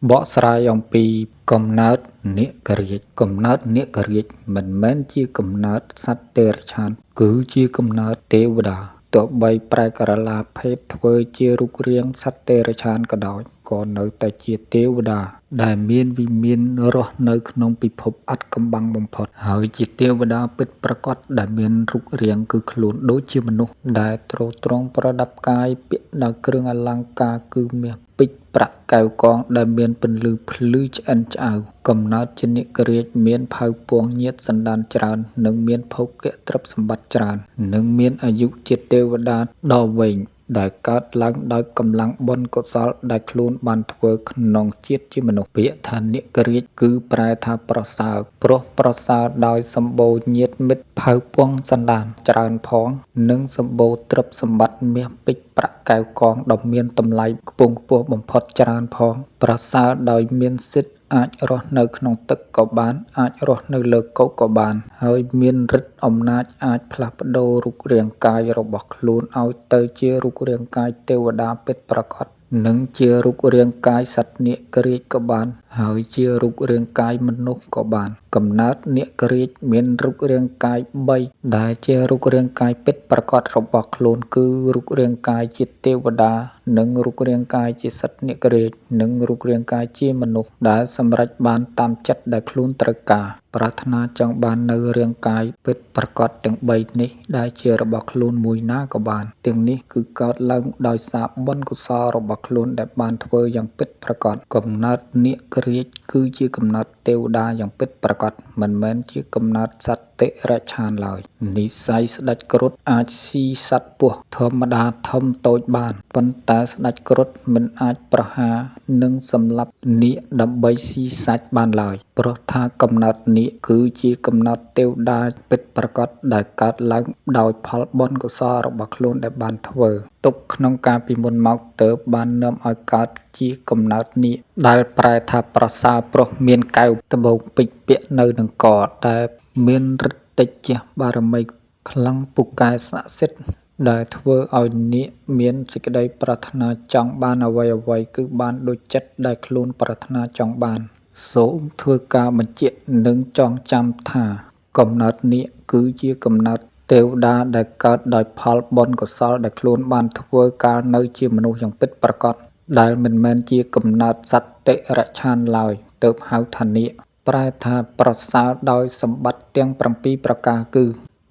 បកស្រាយអំពីកំណើតនាគរាជកំណើតនាគរាជមិនមែនជាកំណើតសត្វទេរឆានគឺជាកំណើតទេវតាទោះបីប្រែក្រឡាភេទធ្វើជារូបរាងសត្វទេរឆានក៏ដោយក៏នៅតែជាទេវតាដែលមានវិមានរស់នៅក្នុងពិភពអាថ៌កំបាំងបំផុតហើយជាទេវតាពិតប្រាកដដែលមានរូបរាងគឺខ្លួនដូចជាមនុស្សដែលទ្រទ្រង់ប្រដាប់កាយពាក់ដោយគ្រឿងអលង្ការគឺមាសពេជ្រប្រាក់កែវកងដែលមានពន្លឺភ្លឺឆ្អិនឆ្អៅកំណើតជានាគរាជមានផៅពងញាតិសន្តានច្រើននិងមានភោគៈទ្រព្យសម្បត្តិច្រើននិងមានអាយុជាទេវតាដ៏វែងដែលកើតឡើងដោយកម្លាំងបុណ្យកុសលដែលខ្លួនបានធ្វើក្នុងជាតិជាមនុស្សពាក្យថានាគរាជគឺប្រែថាប្រសើរព្រោះប្រសើរដោយសម្បូរញាតិមិត្តផៅពងសន្តានច្រើនផងនិងសម្បូរទ្រព្យសម្បត្តិមាសពេជ្រប្រាក់កែវកងដ៏មានតម្លៃខ្ពង់ខ្ពស់បំផុតច្រើនផងប្រសើរដោយមានសិទ្ធិអាចរស់នៅក្នុងទឹកក៏បានអាចរស់នៅលើគោកក៏បានហើយមានឫទ្ធិអំណាចអាចផ្លាស់ប្ដូររូបរាងកាយរបស់ខ្លួនឲ្យទៅជារូបរាងកាយទេវតាពិតប្រាកដនិងជារូបរាងកាយសត្វនាគរាជក៏បានហើយជារូបរាងកាយមនុស្សក៏បានកំណើតនាគរាជមានរូបរាងកាយ3ដែលជារូបរាងកាយពិតប្រាកដរបស់ខ្លួនគឺរូបរាងកាយជាទេវតានិងរូបរាងកាយជាសត្វនាគរាជនិងរូបរាងកាយជាមនុស្សដែលសម្រេចបានតាមចិត្តដែលខ្លួនត្រូវការប្រាថ្នាចង់បាននៅរាងកាយពិតប្រាកដទាំង3នេះដែលជារបស់ខ្លួនមួយណាក៏បានទាំងនេះគឺកើតឡើងដោយសារបុណ្យកុសលរបស់ខ្លួនដែលបានធ្វើយ៉ាងពិតប្រាកដកំណើតនាគរាជគឺជាកំណើតទេវតាយ៉ាងពិតប្រាកដមិនមែនជាកំណើតសត្វតិរច្ឆានឡើយនិស្ស័យស្ដេចគ្រុឌអាចស៊ីសត្វពស់ធម្មតាធំតូចបានប៉ុន្តែស្ដេចគ្រុឌមិនអាចប្រហារនិងសម្លាប់នាគដើម្បីស៊ីសាច់បានឡើយព្រោះថាកំណើតនាគគឺជាកំណើតទេវតាពិតប្រាកដដែលកើតឡើងដោយផលបុណ្យកុសលរបស់ខ្លួនដែលបានធ្វើទុកក្នុងការពីមុនមកទើបបាននាំឲ្យកើតជាកំណើតនាគដែលប្រែថាប្រសើរព្រោះមានកែវត្បូងពេជ្រពាក់នៅនឹងកដែលមានឫទ្ធិតេជះបារមីខ្លាំងពូកែស័ក្តិសិទ្ធិដែលធ្វើឲ្យនាគមានសេចក្តីប្រាថ្នាចង់បានអ្វីៗគឺបានដូចចិត្តដែលខ្លួនប្រាថ្នាចង់បានសូមធ្វើការបញ្ជាក់និងចងចាំថាកំណើតនាគគឺជាកំណើតទេវតាដែលកើតដោយផលបុណ្យកុសលដែលខ្លួនបានធ្វើកាលនៅជាមនុស្សយ៉ាងពិតប្រាកដដែលមិនមែនជាកំណើតសត្វតិរច្ឆានឡើយទើបហៅថានាគប្រែថាប្រសើរដោយសម្បត្តិទាំង7ប្រការគឺ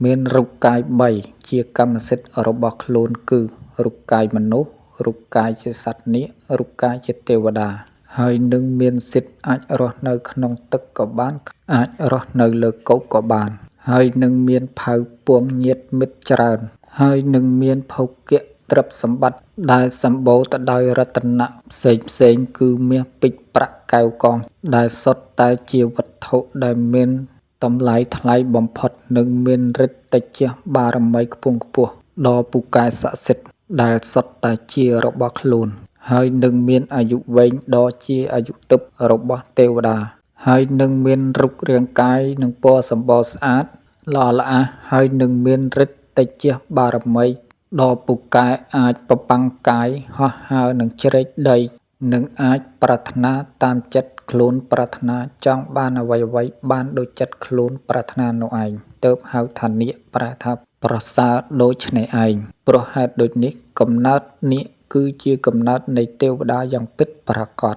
មានរូបកាយ3ជាកម្មសិទ្ធិរបស់ខ្លួនគឺរូបកាយមនុស្សរូបកាយជាសត្វនាគរូបកាយជាទេវតាហើយនឹងមានសិទ្ធិអាចរស់នៅក្នុងទឹកក៏បានអាចរស់នៅលើគោកក៏បានហើយនឹងមានផៅពងញាតិមិត្តច្រើនហើយនឹងមានភោគៈទ្រព្យសម្បត្តិដែលសម្បូរទៅដោយរតនៈផ្សេងគឺមាសពេជ្រប្រាក់កែវកងដែលសុទ្ធតែជាវត្ថុដែលមានតម្លៃថ្លៃបំផុតនិងមានឫទ្ធិតេជះបារមីខ្ពង់ខ្ពស់ដ៏ពូកែស័ក្តិសិទ្ធិដែលសុទ្ធតែជារបស់ខ្លួនហើយនឹងមានអាយុវែងដ៏ជាអាយុទិព្វរបស់ទេវតាហើយនឹងមានរូបរាងកាយនិងពណ៌សម្បុរស្អាតល្អល្អះហើយនឹងមានឫទ្ធិតេជះបារមីដ៏ពូកែអាចប្របាំងកាយហោះហើរនឹងជ្រែកដីនិងអាចប្រាថ្នាតាមចិត្តខ្លួនប្រាថ្នាចង់បានអ្វីៗបានដូចចិត្តខ្លួនប្រាថ្នានោះឯងទើបហៅថានាគប្រែថាប្រសើរដូច្នេះឯងព្រោះហេតុដូចនេះកំណើតនាគគឺជាកំណើតនៃទេវតាយ៉ាងពិតប្រាកដ